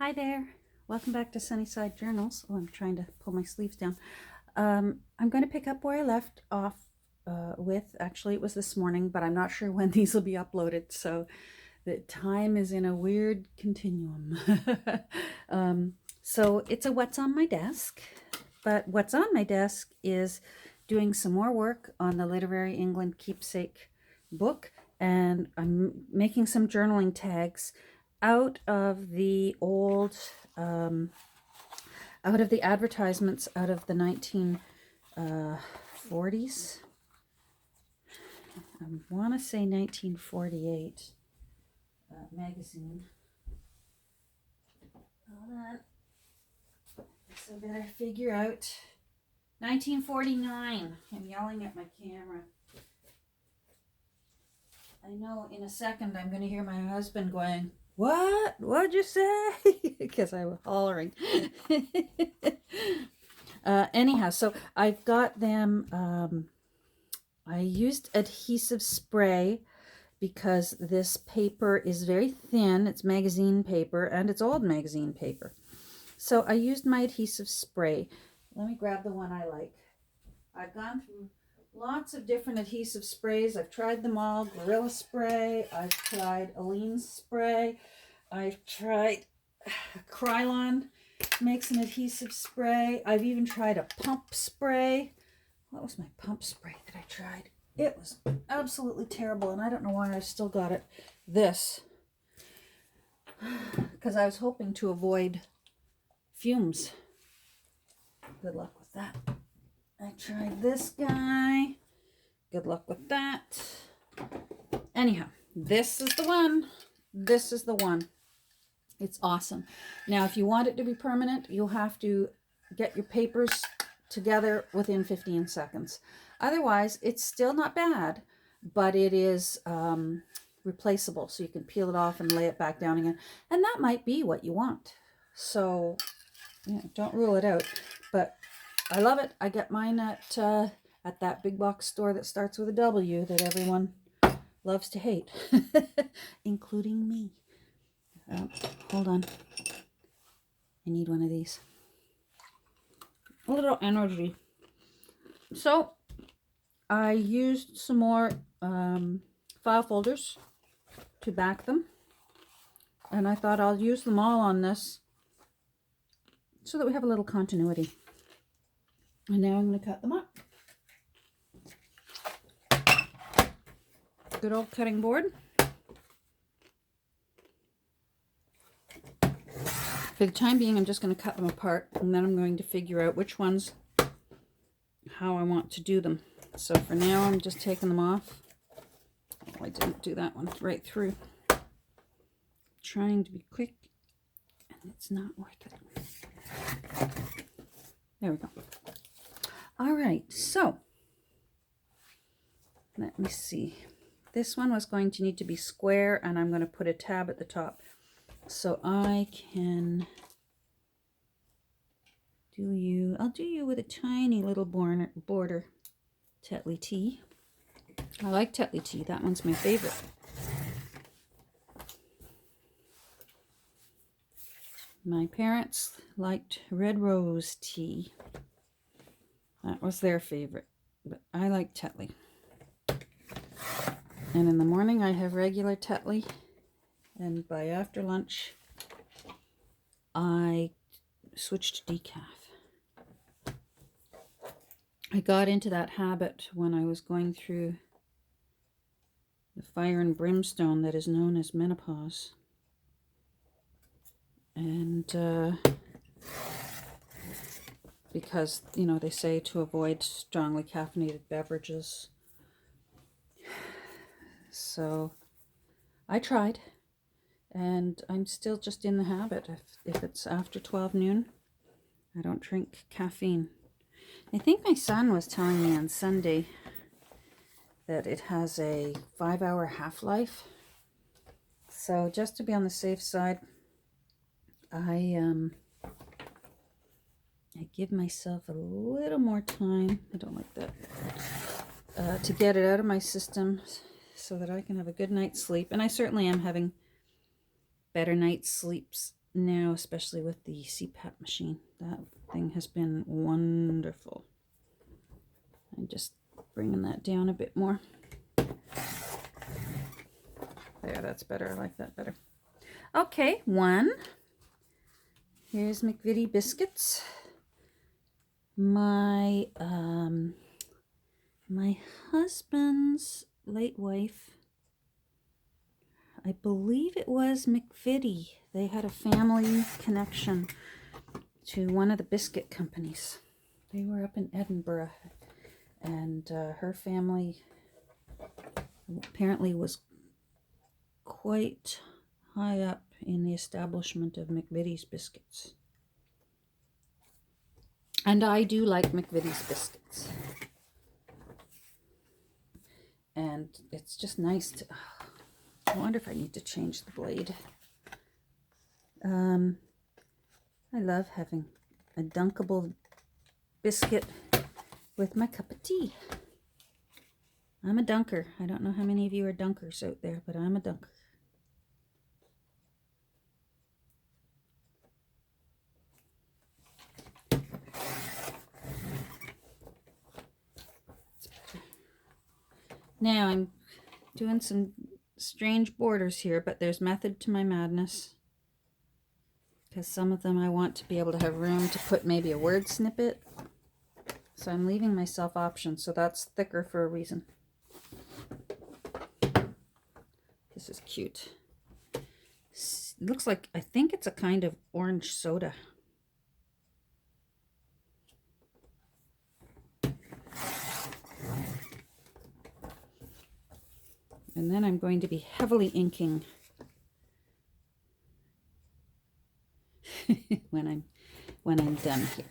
Hi there. Welcome back to Sunnyside Journals. Oh, I'm trying to pull my sleeves down. I'm going to pick up where I left off actually it was this morning, but I'm not sure when these will be uploaded, so the time is in a weird continuum. So it's a what's on my desk, but what's on my desk is doing some more work on the Literary England Keepsake book, and I'm making some journaling tags out of the old, out of the advertisements out of the 1940s. I want to say 1948 magazine. Hold on. So I better figure out. 1949. I'm yelling at my camera. I know in a second I'm going to hear my husband going, "What? What'd you say?" Because I was hollering. Anyhow, so I've got them. I used adhesive spray because this paper is very thin. It's magazine paper, and it's old magazine paper. So I used my adhesive spray. Let me grab the one I like. I've gone through lots of different adhesive sprays. I've tried them all. Gorilla spray. I've tried Aleene's spray. I've tried Krylon makes an adhesive spray. I've even tried a pump spray. What was my pump spray that I tried? It was absolutely terrible, and I don't know why I still got it. This, because I was hoping to avoid fumes. Good luck with that. I tried this guy. Good luck with that. Anyhow, this is the one. This is the one. It's awesome. Now, if you want it to be permanent, you'll have to get your papers together within 15 seconds. Otherwise, it's still not bad, but it is replaceable. So you can peel it off and lay it back down again. And that might be what you want. So, yeah, don't rule it out. But I love it. I get mine at that big box store that starts with a W that everyone loves to hate, including me. Hold on. I need one of these. A little energy. So I used some more file folders to back them, and I thought I'll use them all on this so that we have a little continuity. And now I'm going to cut them up. Good old cutting board. For the time being, I'm just going to cut them apart, and then I'm going to figure out which ones, how I want to do them. So for now, I'm just taking them off. Oh, I didn't do that one right through. Trying to be quick, and it's not worth it. There we go. All right, so let me see. This one was going to need to be square, and I'm going to put a tab at the top. So I can do you, I'll do you with a tiny little border Tetley tea. I like Tetley tea. That one's my favorite. My parents liked red rose tea. That was their favorite, but I like Tetley. And in the morning I have regular Tetley, and by after lunch I switched to decaf. I got into that habit when I was going through the fire and brimstone that is known as menopause. And because, you know, they say to avoid strongly caffeinated beverages. So I tried, and I'm still just in the habit. If it's after 12 noon, I don't drink caffeine. I think my son was telling me on Sunday that it has a 5-hour half-life. So just to be on the safe side, I give myself a little more time. I don't like that. To get it out of my system so that I can have a good night's sleep. And I certainly am having better night's sleeps now, especially with the CPAP machine. That thing has been wonderful. I'm just bringing that down a bit more. There, that's better. I like that better. Okay, one. Here's McVitie biscuits. My my husband's late wife, I believe it was McVitie. They had a family connection to one of the biscuit companies. They were up in Edinburgh, and her family apparently was quite high up in the establishment of McVitie's biscuits. And I do like McVitie's biscuits. And it's just nice to... I wonder if I need to change the blade. I love having a dunkable biscuit with my cup of tea. I'm a dunker. I don't know how many of you are dunkers out there, but I'm a dunker. Now I'm doing some strange borders here, but there's method to my madness. Because some of them I want to be able to have room to put maybe a word snippet. So I'm leaving myself options, so that's thicker for a reason. This is cute. It looks like, I think it's a kind of orange soda. And then I'm going to be heavily inking when I'm done here.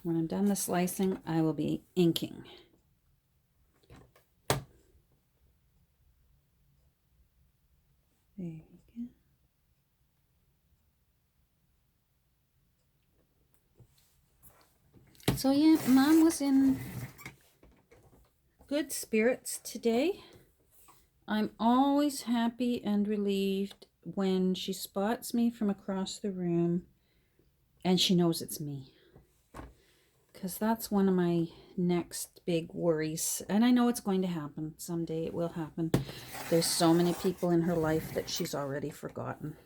When I'm done the slicing, I will be inking. There we go. So yeah, Mom was in good spirits today. I'm always happy and relieved when she spots me from across the room and she knows it's me. Because that's one of my next big worries. And I know it's going to happen. Someday it will happen. There's so many people in her life that she's already forgotten.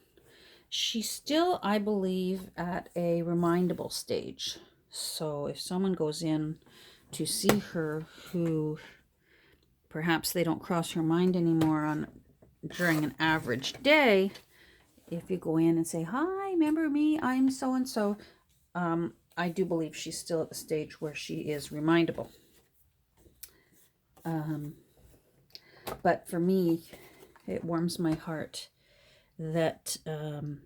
She's still, I believe, at a remindable stage. So if someone goes in to see her who perhaps they don't cross her mind anymore during an average day, if you go in and say, "Hi, remember me? I'm so-and-so," I do believe she's still at the stage where she is remindable. But for me, it warms my heart that from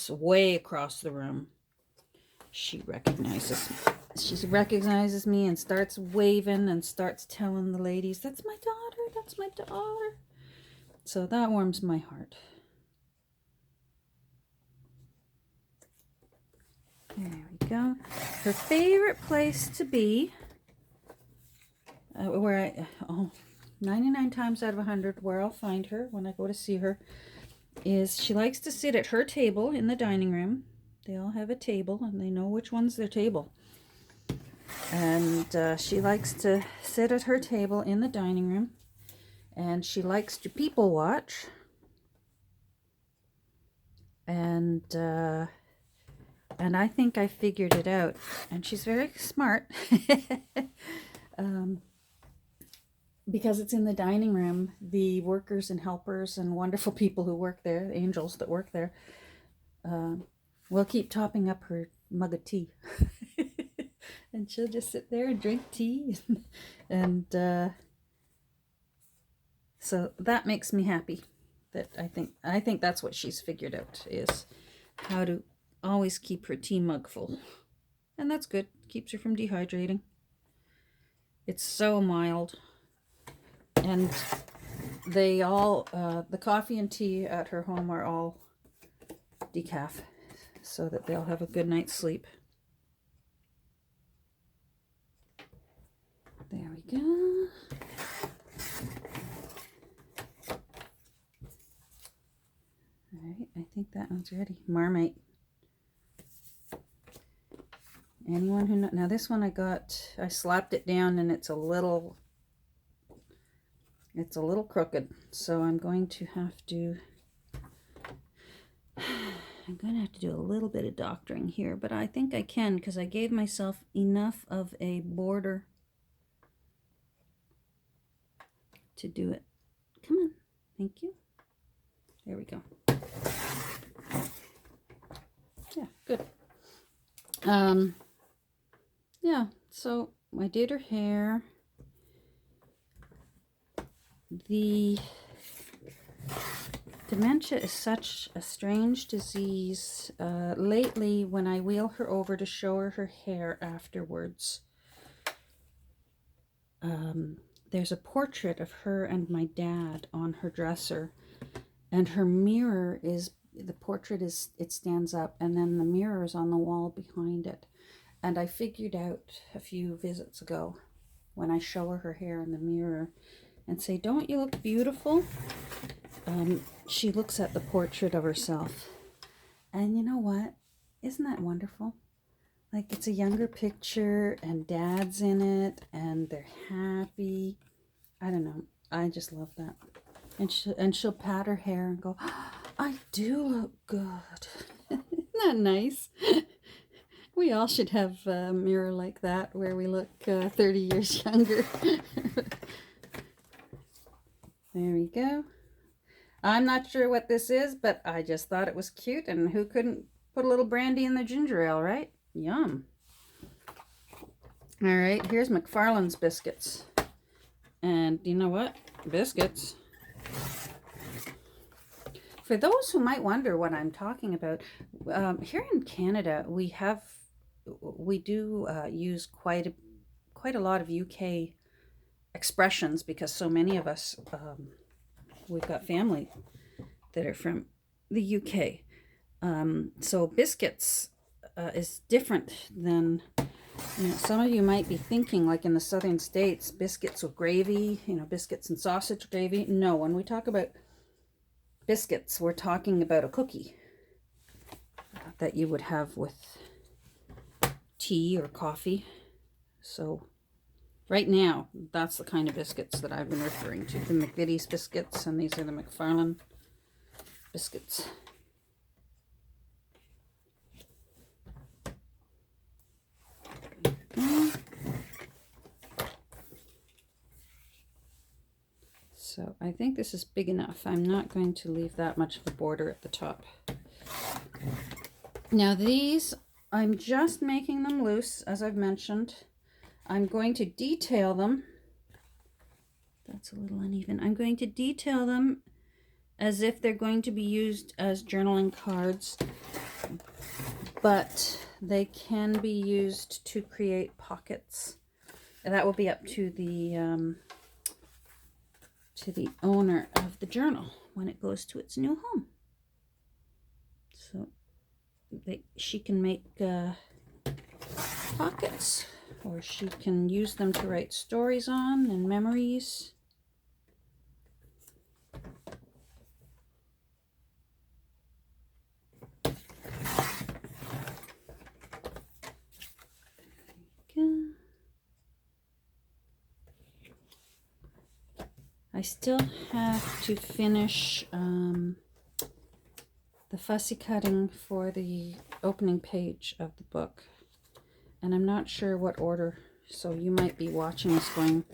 way across the room, she recognizes me and starts waving and starts telling the ladies, "That's my daughter, that's my daughter." So that warms my heart. There we go. Her favorite place to be, 99 times out of 100, where I'll find her when I go to see her, is she likes to sit at her table in the dining room. They all have a table, and they know which one's their table. And she likes to sit at her table in the dining room, and she likes to people watch. And I think I figured it out. And she's very smart. Because it's in the dining room, the workers and helpers and wonderful people who work there, angels that work there, will keep topping up her mug of tea. And she'll just sit there and drink tea. And so that makes me happy. That I think that's what she's figured out, is how to always keep her tea mug full. And that's good. Keeps her from dehydrating. It's so mild. And they all, the coffee and tea at her home are all decaf, so that they'll have a good night's sleep. There we go. All right, I think that one's ready. Marmite. Anyone who now this one I slapped it down and it's a little crooked, so I'm going to have to do a little bit of doctoring here, but I think I can because I gave myself enough of a border to do it. Come on. Thank you. There we go. Yeah, good. Yeah, so I did her hair. The dementia is such a strange disease. Lately, when I wheel her over to show her her hair afterwards, there's a portrait of her and my dad on her dresser, and her mirror is, the portrait is, it stands up, and then the mirror is on the wall behind it. And I figured out a few visits ago, when I show her her hair in the mirror and say, "Don't you look beautiful?" She looks at the portrait of herself. And you know what? Isn't that wonderful? Like, it's a younger picture and Dad's in it and they're happy. I don't know. I just love that. And she'll pat her hair and go, "Oh, I do look good." Isn't that nice? We all should have a mirror like that where we look 30 years younger. There we go. I'm not sure what this is, but I just thought it was cute, and who couldn't put a little brandy in the ginger ale, right? Yum. All right, here's McFarland's biscuits. And you know what? Biscuits. For those who might wonder what I'm talking about, here in Canada, we do use quite a lot of UK expressions because so many of us, we've got family that are from the UK. So biscuits is different than, you know, some of you might be thinking, like in the southern states, biscuits with gravy, you know, biscuits and sausage gravy. No, when we talk about biscuits, we're talking about a cookie that you would have with tea or coffee. So right now, that's the kind of biscuits that I've been referring to. The McVitie's biscuits, and these are the McFarland biscuits. So I think this is big enough. I'm not going to leave that much of a border at the top. Now these, I'm just making them loose, as I've mentioned. I'm going to detail them. That's a little uneven. I'm going to detail them as if they're going to be used as journaling cards, but they can be used to create pockets. And that will be up to the owner of the journal when it goes to its new home. So she can make pockets, or she can use them to write stories on and memories. I still have to finish the fussy cutting for the opening page of the book, and I'm not sure what order, so you might be watching this going,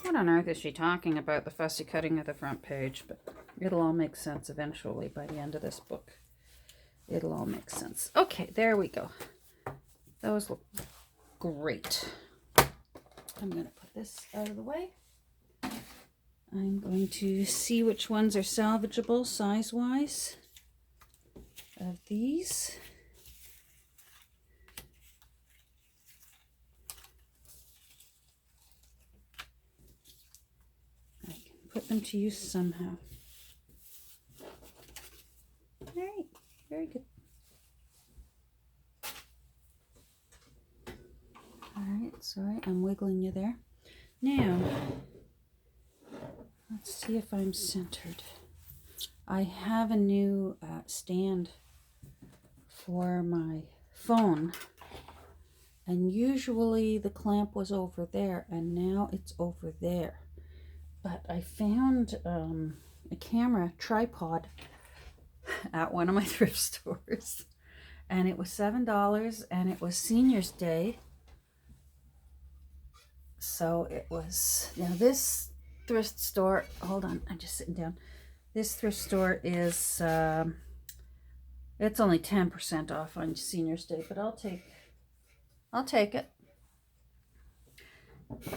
what on earth is she talking about, the fussy cutting of the front page? But it'll all make sense eventually by the end of this book. It'll all make sense. Okay, there we go. Those look great. I'm going to put this out of the way. I'm going to see which ones are salvageable size-wise of these. I can put them to use somehow. All right, very good. All right, sorry, I'm wiggling you there. Now, let's see if I'm centered. I have a new stand for my phone, and usually the clamp was over there, and now it's over there. But I found a camera tripod at one of my thrift stores, and it was $7, and it was Senior's Day. So it was, now this thrift store, hold on, I'm just sitting down. This thrift store is, it's only 10% off on Senior's Day, but I'll take it.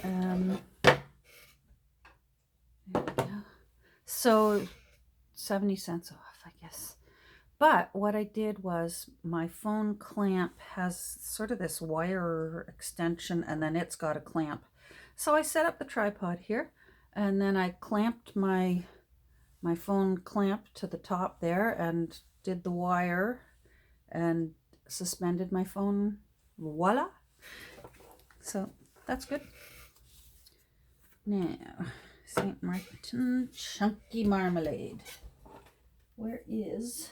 There we go. So 70 cents off, I guess. But what I did was, my phone clamp has sort of this wire extension, and then it's got a clamp. So I set up the tripod here, and then I clamped my phone clamp to the top there and did the wire and suspended my phone. Voila! So that's good. Now, St. Martin Chunky Marmalade. Where is...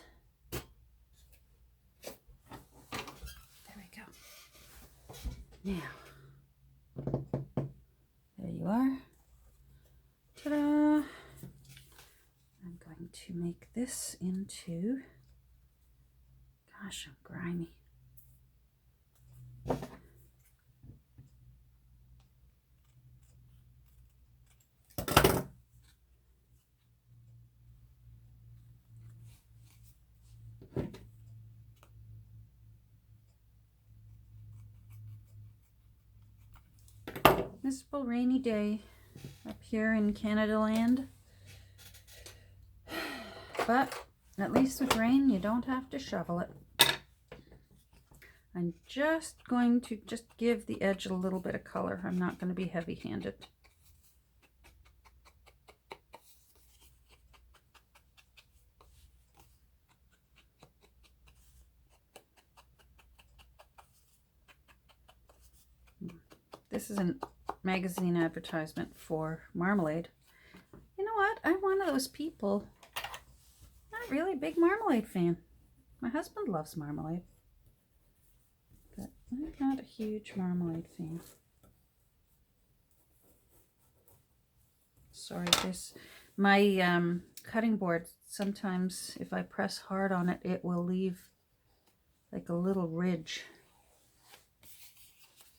There we go. Now, there you are. Ta-da! I'm going to make this into... Gosh, I'm grimy. Miserable rainy day up here in Canada land. But at least with rain, you don't have to shovel it. I'm just going to give the edge a little bit of color. I'm not going to be heavy-handed. This is a magazine advertisement for marmalade. You know what? I'm one of those people, not really a big marmalade fan. My husband loves marmalade, but I'm not a huge marmalade fan. Sorry, my cutting board, sometimes if I press hard on it, it will leave like a little ridge.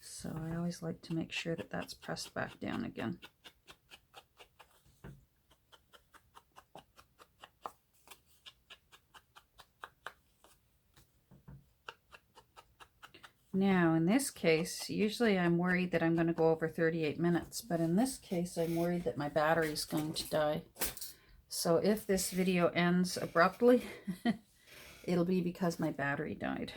So I always like to make sure that that's pressed back down again. Now, in this case, usually I'm worried that I'm going to go over 38 minutes, but in this case, I'm worried that my battery is going to die. So if this video ends abruptly, it'll be because my battery died.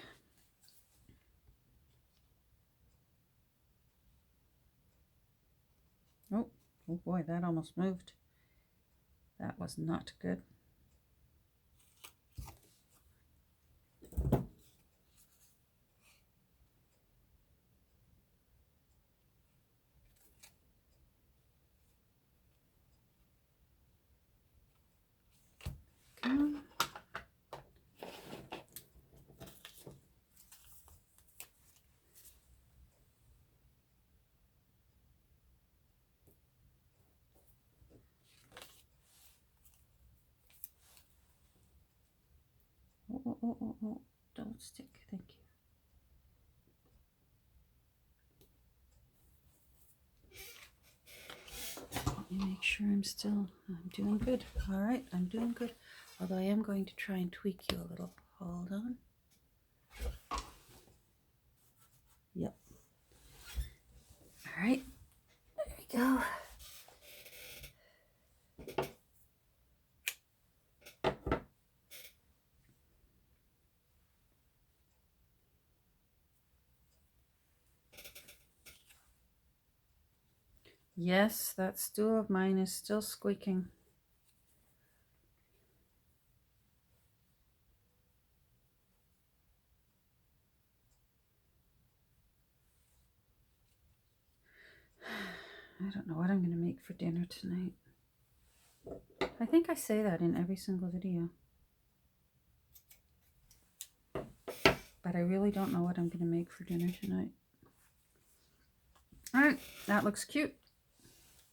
Oh boy, that almost moved. That was not good. Come on. Oh, don't stick, thank you. Let me make sure I'm doing good. All right, I'm doing good. Although I am going to try and tweak you a little. Hold on. Yep. All right, there we go. Yes, that stool of mine is still squeaking. I don't know what I'm going to make for dinner tonight. I think I say that in every single video. But I really don't know what I'm going to make for dinner tonight. Alright, that looks cute.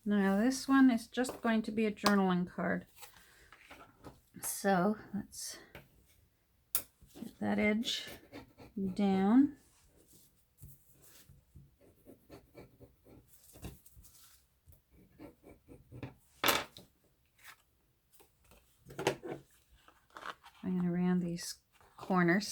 Now this one is just going to be a journaling card. So let's get that edge down. I'm going to round these corners.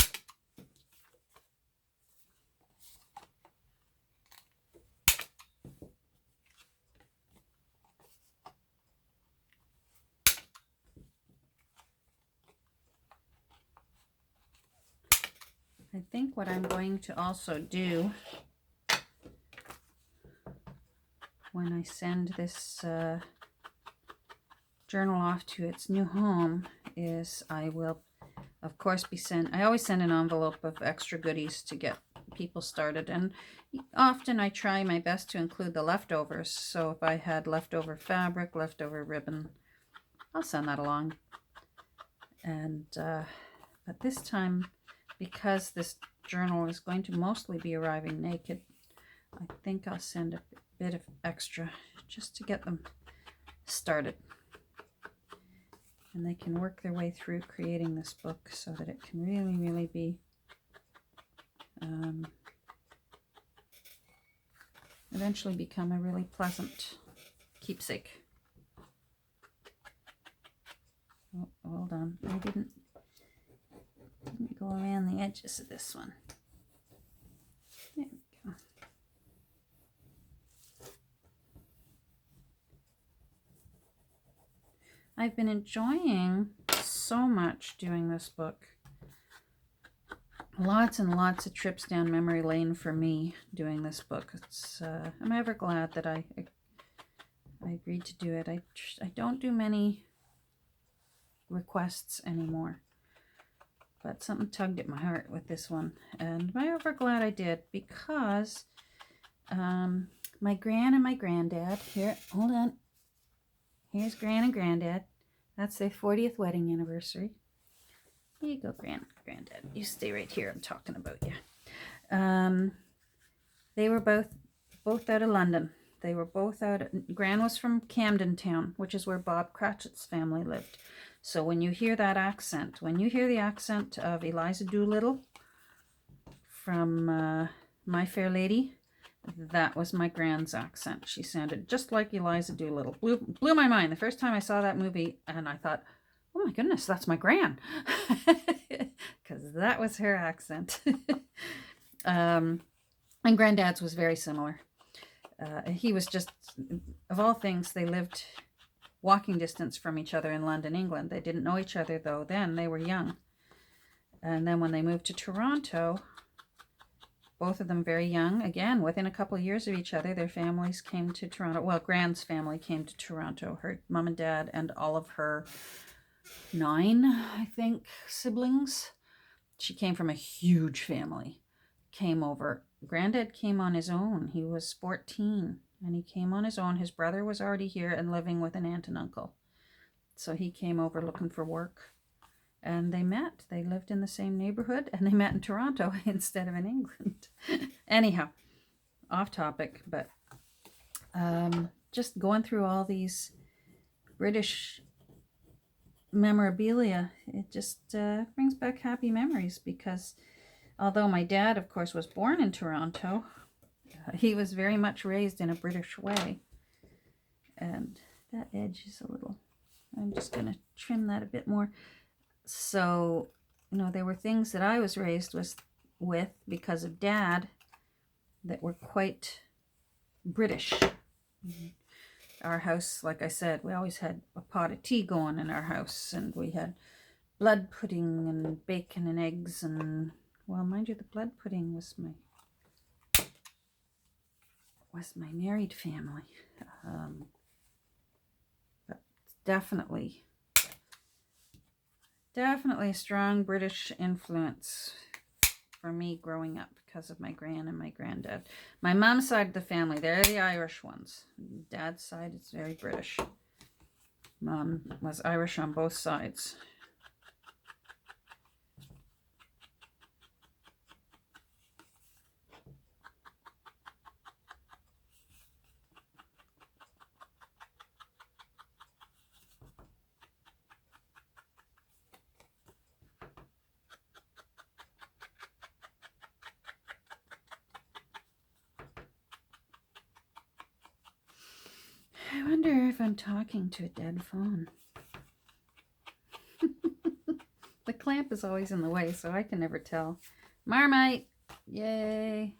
I think what I'm going to also do when I send this journal off to its new home is I will, of course, I always send an envelope of extra goodies to get people started, and often I try my best to include the leftovers. So if I had leftover fabric, leftover ribbon, I'll send that along. And but this time, because this journal is going to mostly be arriving naked, I think I'll send a bit of extra just to get them started. And they can work their way through creating this book so that it can really, really be eventually become a really pleasant keepsake. Oh, hold on. I didn't go around the edges of this one. There we go. I've been enjoying so much doing this book. Lots and lots of trips down memory lane for me doing this book. I'm ever glad that I agreed to do it. I don't do many requests anymore, but something tugged at my heart with this one, and I'm ever glad I did, because my gran and my granddad, here, hold on, here's Gran and Granddad. That's their 40th wedding anniversary. Here you go, Granddad. You stay right here. I'm talking about you. They were both out of London. They were both out. Gran was from Camden Town, which is where Bob Cratchit's family lived. So when you hear that accent, when you hear the accent of Eliza Doolittle from My Fair Lady, that was my Gran's accent. She sounded just like Eliza Doolittle. Blew my mind the first time I saw that movie, and I thought, oh my goodness, that's my Gran. Because that was her accent. And Granddad's was very similar. He was just, of all things, they lived walking distance from each other in London, England. They didn't know each other, though, then. They were young. And then when they moved to Toronto, both of them very young, again, within a couple of years of each other, their families came to Toronto. Well, Gran's family came to Toronto. Her mom and dad and all of her 9, I think, siblings. She came from a huge family. Came over. Granddad came on his own. He was 14, and he came on his own. His brother was already here and living with an aunt and uncle. So he came over looking for work. And they met. They lived in the same neighborhood, and they met in Toronto instead of in England. Anyhow, off topic, but just going through all these British memorabilia, it just brings back happy memories, because although my dad, of course, was born in Toronto, he was very much raised in a British way. And that edge is a little, I'm just going to trim that a bit more. So, you know, there were things that I was raised with because of Dad that were quite British. Our house, like I said, we always had a pot of tea going in our house, and we had blood pudding and bacon and eggs, and, well, mind you, the blood pudding was my married family. But definitely a strong British influence for me growing up because of my Gran and my Granddad. My mom's side of the family, they're the Irish ones. Dad's side is very British. Mom was Irish on both sides. I wonder if I'm talking to a dead phone. The clamp is always in the way, so I can never tell. Marmite! Yay!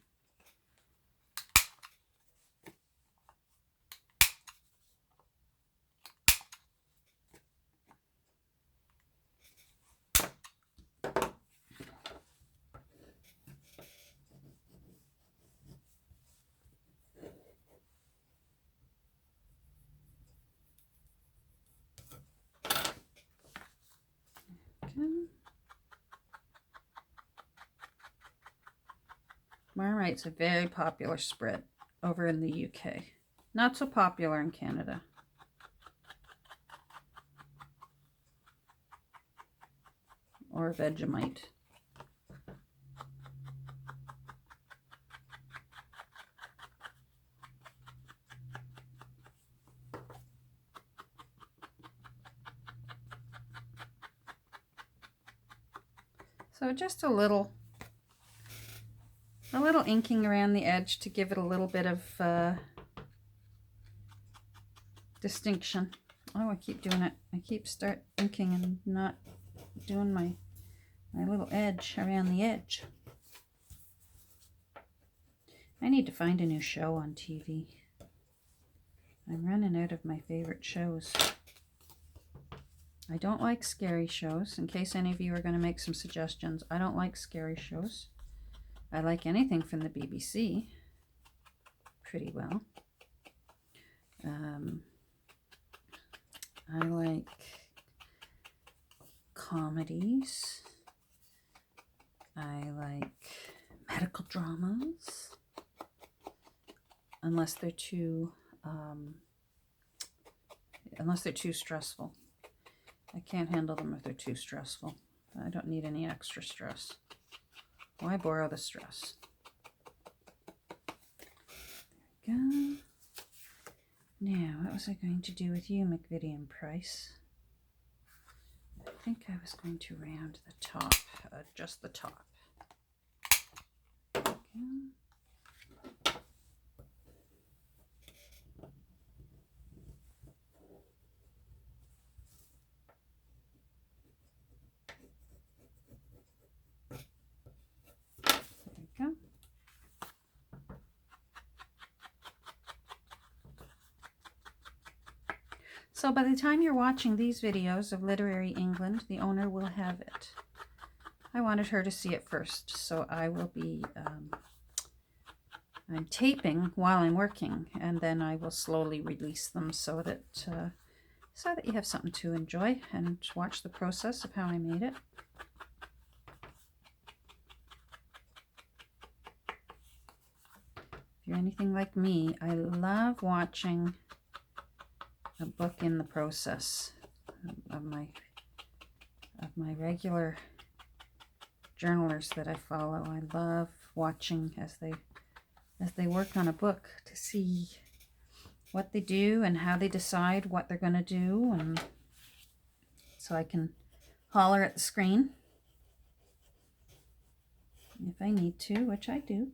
Marmite's a very popular spread over in the UK. Not so popular in Canada. Or Vegemite. So just a little inking around the edge to give it a little bit of distinction. Oh, I keep doing it. I keep start inking and not doing my little edge around the edge. I need to find a new show on TV. I'm running out of my favorite shows. I don't like scary shows. In case any of you are going to make some suggestions, I don't like scary shows. I like anything from the BBC pretty well. I like comedies. I like medical dramas, unless they're too stressful. I can't handle them if they're too stressful. I don't need any extra stress. Why borrow the stress? There we go. Now, what was I going to do with you, McVitie Price? I think I was going to round the top, just the top. Okay. There we go. So by the time you're watching these videos of Literary England, the owner will have it. I wanted her to see it first, so I will be I'm taping while I'm working, and then I will slowly release them so that you have something to enjoy and watch the process of how I made it. If you're anything like me, I love watching a book in the process of my regular journalers that I follow. I love watching as they work on a book to see what they do and how they decide what they're going to do, and so I can holler at the screen if I need to, which I do.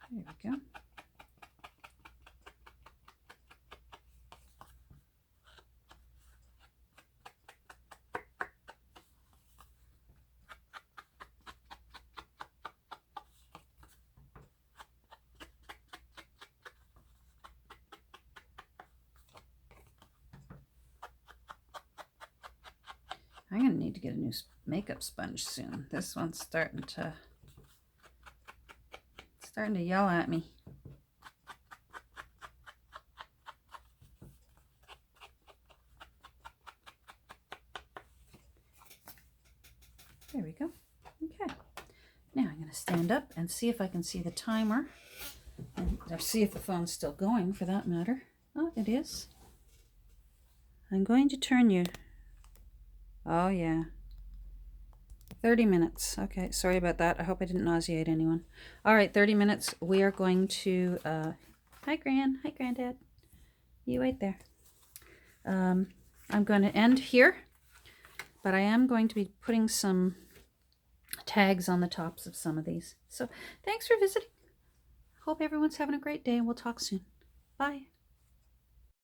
There we go. I'm going to need to get a new makeup sponge soon. This one's starting to yell at me. There we go. Okay. Now I'm going going to stand up and see if I can see the timer. Or see if the phone's still going, for that matter. Oh, it is. I'm going to turn you. Oh, yeah. 30 minutes. Okay, sorry about that. I hope I didn't nauseate anyone. All right, 30 minutes. We are going to... Hi, Gran. Hi, Granddad. You wait there. I'm going to end here, but I am going to be putting some tags on the tops of some of these. So thanks for visiting. Hope everyone's having a great day, and we'll talk soon. Bye.